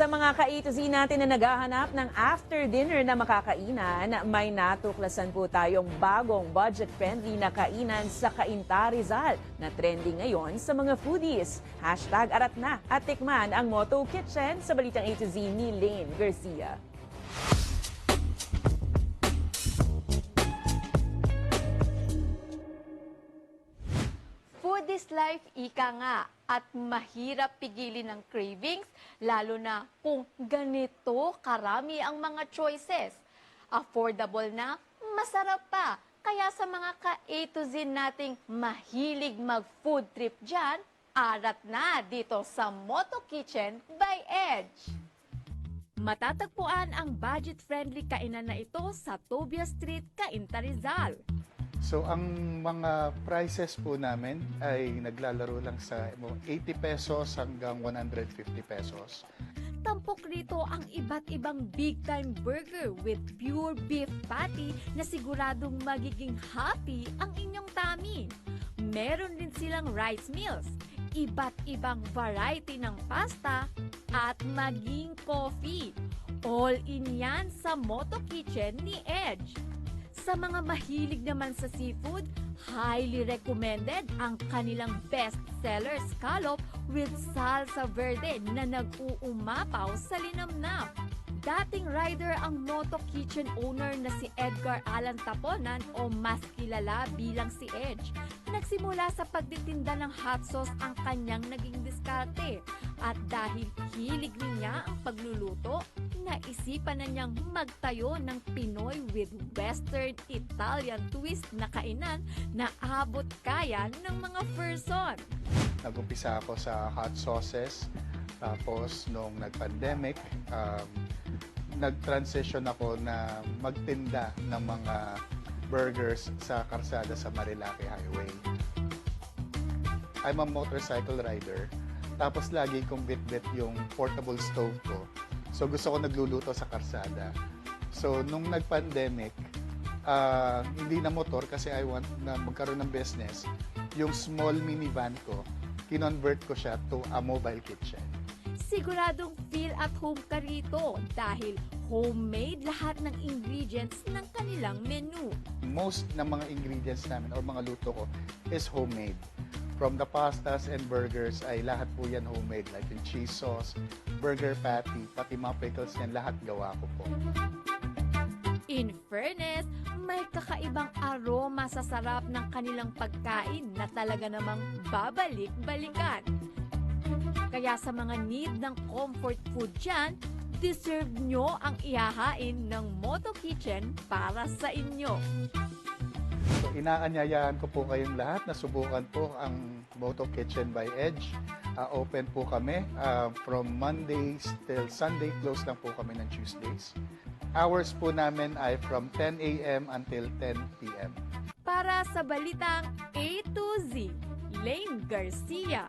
Sa mga ka-A to Z natin na naghahanap ng after dinner na makakainan, may natuklasan po tayong bagong budget-friendly na kainan sa Cainta, Rizal na trending ngayon sa mga foodies. #arat na at tikman ang Moto Kitchen sa Balitang A to Z ni Lane Garcia. Food is life, ika nga, at mahirap pigilin ng cravings, lalo na kung ganito karami ang mga choices. Affordable na, masarap pa. Kaya sa mga ka-A to Z nating mahilig mag-food trip dyan, arat na dito sa Moto Kitchen by Edge. Matatagpuan ang budget-friendly kainan na ito sa Tobia Street, Cainta, Rizal. So ang mga prices po namin ay naglalaro lang sa 80 pesos hanggang 150 pesos. Tampok rito ang iba't ibang big-time burger with pure beef patty na siguradong magiging happy ang inyong tummy. Meron din silang rice meals, iba't ibang variety ng pasta, at maging coffee. All in yan sa Moto Kitchen ni Edge. Sa mga mahilig naman sa seafood, highly recommended ang kanilang best-seller scallop with salsa verde na nag-uumapaw sa linamnam. Dating rider ang Moto Kitchen owner na si Edgar Alan Taponan o mas kilala bilang si Edge. Nagsimula sa pagtitinda ng hot sauce ang kanyang naging diskarte. At dahil hilig niya ang pagluluto, naisipan na niyang magtayo ng Pinoy with Western Italian twist na kainan na abot kaya ng mga person. Nag-umpisa ako sa hot sauces, tapos nung nag-pandemic, nag-transition ako na magtinda ng mga burgers sa karsada sa Marilaki Highway. I'm a motorcycle rider, tapos lagi kong bit-bit yung portable stove ko. So gusto ko nagluluto sa karsada. So nung nag-pandemic, hindi na motor kasi I want na magkaroon ng business. Yung small minivan ko, kinonvert ko siya to a mobile kitchen. Siguradong feel at home ka rito dahil homemade lahat ng ingredients ng kanilang menu. Most ng mga ingredients namin or mga luto ko is homemade. From the pastas and burgers ay lahat po yan homemade. Like yung cheese sauce, burger patty, pati mga pickles yan, lahat gawa ko po. In fairness, may kakaibang aroma sa sarap ng kanilang pagkain na talaga namang babalik-balikan. Kaya sa mga need ng comfort food dyan, deserve nyo ang ihahain ng Moto Kitchen para sa inyo. So inaanyayahan ko po kayong lahat na subukan po ang Moto Kitchen by Edge. Open po kami from Mondays till Sunday. Close lang po kami ng Tuesdays. Hours po namin ay from 10 a.m. until 10 p.m. Para sa Balitang A to Z, Lane Garcia.